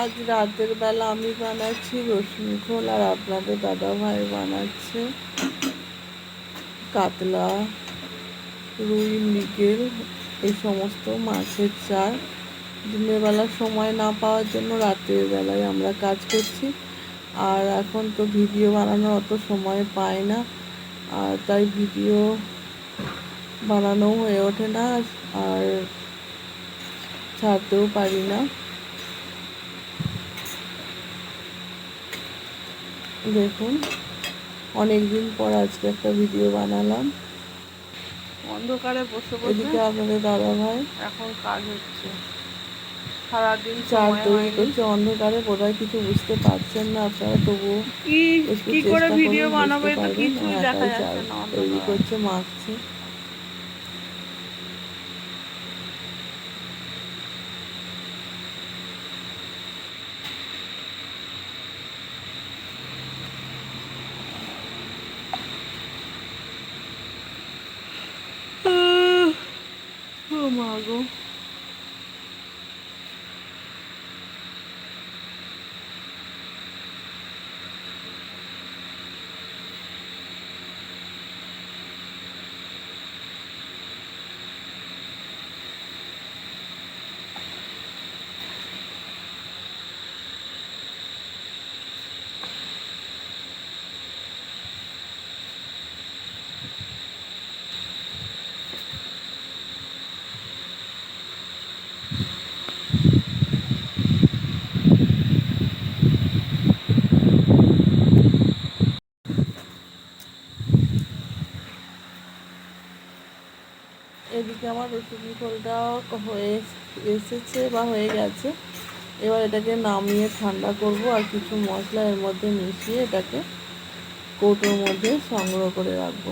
আজ রাতের বেলা আমি বানাচ্ছি রসুন খোল, আর আপনাদের দাদাভাই বানাচ্ছে কাতলা, রুই, মৃগেল এই সমস্ত মাছের চার। দিনের বেলা সময় না পাওয়ার জন্য রাতের বেলায় আমরা কাজ করছি। আর এখন তো ভিডিও বানানোর অত সময় পাই না, আর তাই ভিডিও বানানো হয়ে ওঠে না, আর ছাড়তেও পারি না। দেখুন, অনেক দিন পর আজকে একটা ভিডিও বানালাম। অন্ধকারে বসে এদিকে আপনাদের দাদা ভাই এখন কাজ হচ্ছে, সারাদিন চার সময় তৈরি হয়নি। করছে অন্ধকারে, বোধহয় কিছু বুঝতে পারছেন না আপনারা, তবুও একটু কি করে চেষ্টা ভিডিও করুন, বানাবো, বুঝতে তো পারবেন। ও কিছুই দেখা একাই চার যাচ্ছে না তৈরি অন্ধকারে। করছে, মাখছে। ও মা গো, এদিকে আমার রসুন খোলটাও হয়ে এসেছে বা হয়ে গেছে। এবার এটাকে নামিয়ে ঠান্ডা করব, আর কিছু মশলা এর মধ্যে মিশিয়ে এটাকে কৌটোর মধ্যে সংগ্রহ করে রাখবো।